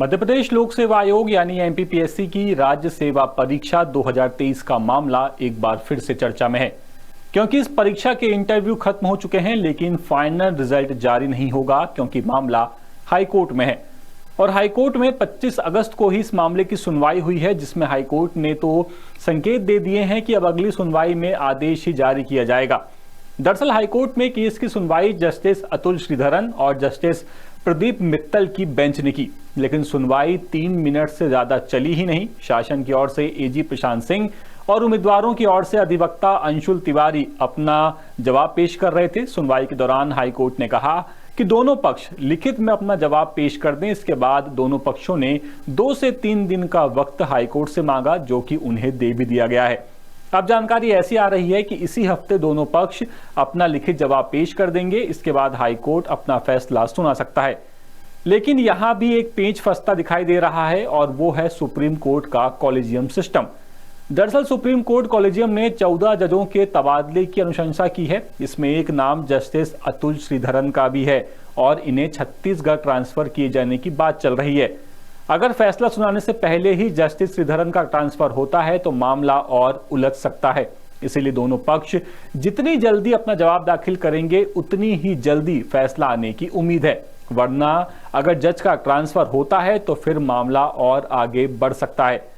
मध्य प्रदेश लोक सेवा आयोग यानी एमपीपीएससी की राज्य सेवा परीक्षा 2023 का मामला एक बार फिर से चर्चा में है, क्योंकि इस परीक्षा के इंटरव्यू खत्म हो चुके हैं, लेकिन फाइनल रिजल्ट जारी नहीं होगा क्योंकि मामला हाईकोर्ट में है। और हाईकोर्ट में 25 अगस्त को ही इस मामले की सुनवाई हुई है, जिसमें हाईकोर्ट ने तो संकेत दे दिए हैं कि अब अगली सुनवाई में आदेश ही जारी किया जाएगा। दरअसल हाईकोर्ट में केस की सुनवाई जस्टिस अतुल श्रीधरन और जस्टिस प्रदीप मित्तल की बेंच ने की, लेकिन सुनवाई 3 मिनट से ज्यादा चली ही नहीं। शासन की ओर से एजी प्रशांत सिंह और उम्मीदवारों की ओर से अधिवक्ता अंशुल तिवारी अपना जवाब पेश कर रहे थे। सुनवाई के दौरान हाईकोर्ट ने कहा कि दोनों पक्ष लिखित में अपना जवाब पेश कर दें। इसके बाद दोनों पक्षों ने 2 से 3 दिन का वक्त हाईकोर्ट से मांगा, जो कि उन्हें दे भी दिया गया है। अब जानकारी ऐसी आ रही है कि इसी हफ्ते दोनों पक्ष अपना लिखित जवाब पेश कर देंगे। इसके बाद हाईकोर्ट अपना फैसला सुना सकता है। लेकिन यहां भी एक पेच फंसता दिखाई दे रहा है, और वो है सुप्रीम कोर्ट का कॉलेजियम सिस्टम। दरअसल सुप्रीम कोर्ट कॉलेजियम ने 14 जजों के तबादले की अनुशंसा की है। इसमें एक नाम जस्टिस अतुल श्रीधरन का भी है और इन्हें छत्तीसगढ़ ट्रांसफर किए जाने की बात चल रही है। अगर फैसला सुनाने से पहले ही जस्टिस श्रीधरन का ट्रांसफर होता है तो मामला और उलझ सकता है। इसीलिए दोनों पक्ष जितनी जल्दी अपना जवाब दाखिल करेंगे, उतनी ही जल्दी फैसला आने की उम्मीद है। वरना अगर जज का ट्रांसफर होता है तो फिर मामला और आगे बढ़ सकता है।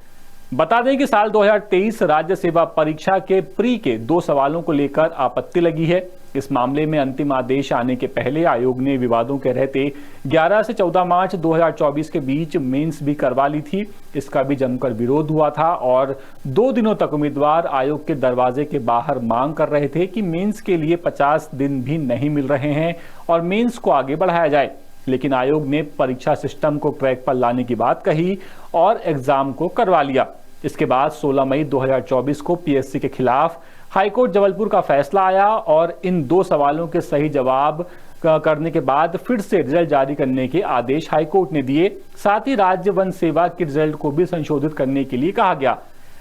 बता दें कि साल 2023 राज्य सेवा परीक्षा के प्री के 2 सवालों को लेकर आपत्ति लगी है। इस मामले में अंतिम आदेश आने के पहले आयोग ने विवादों के रहते 11 से 14 मार्च 2024 के बीच मेंस भी करवा ली थी। इसका भी जमकर विरोध हुआ था और 2 दिनों तक उम्मीदवार आयोग के दरवाजे के बाहर मांग कर रहे थे कि मेंस के लिए 50 दिन भी नहीं मिल रहे हैं और मेंस को आगे बढ़ाया जाए। लेकिन आयोग ने परीक्षा सिस्टम को ट्रैक पर लाने की बात कही और एग्जाम को करवा लिया। इसके बाद 16 मई 2024 को पीएससी के खिलाफ हाईकोर्ट जबलपुर का फैसला आया और इन 2 सवालों के सही जवाब करने के बाद फिर से रिजल्ट जारी करने के आदेश हाईकोर्ट ने दिए। साथ ही राज्य वन सेवा के रिजल्ट को भी संशोधित करने के लिए कहा गया,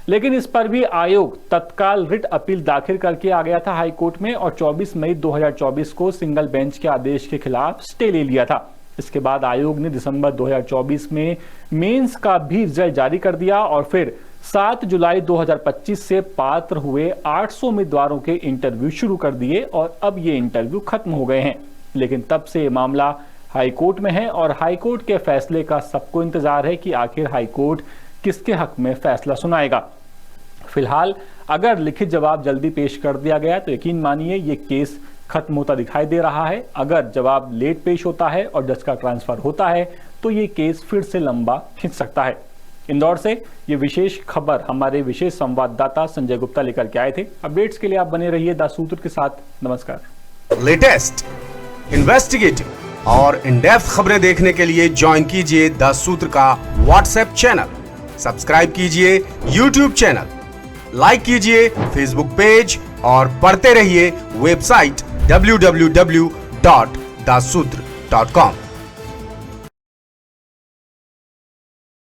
लेकिन इस पर भी आयोग तत्काल रिट अपील दाखिल करके आ गया था हाईकोर्ट में और 24 मई 2024 को सिंगल बेंच के आदेश के खिलाफ स्टे ले लिया था। इसके बाद आयोग ने दिसंबर 2024 में मेंस का भी रिजल्ट जारी कर दिया और फिर 7 जुलाई 2025 से पात्र हुए 800 उम्मीदवारों के इंटरव्यू शुरू कर दिए और अब ये इंटरव्यू खत्म हो गए हैं। लेकिन तब से ये मामला हाईकोर्ट में है और हाईकोर्ट के फैसले का सबको इंतजार है कि आखिर हाईकोर्ट किसके हक में फैसला सुनाएगा। फिलहाल अगर लिखित जवाब जल्दी पेश कर दिया गया तो यकीन मानिए ये केस खत्म होता दिखाई दे रहा है। अगर जवाब लेट पेश होता है और जज का ट्रांसफर होता है तो ये केस फिर से लंबा खिंच सकता है। इंदौर से ये विशेष खबर हमारे विशेष संवाददाता संजय गुप्ता लेकर के आए थे। अपडेट्स के लिए आप बने रहिए द सूत्र के साथ। नमस्कार। लेटेस्ट, इन्वेस्टिगेटिव और इन डेप्थ खबरें देखने के लिए ज्वाइन कीजिए द सूत्र का व्हाट्सएप चैनल, सब्सक्राइब कीजिए यूट्यूब चैनल, लाइक कीजिए फेसबुक पेज और पढ़ते रहिए वेबसाइट www.daसूत्र.com।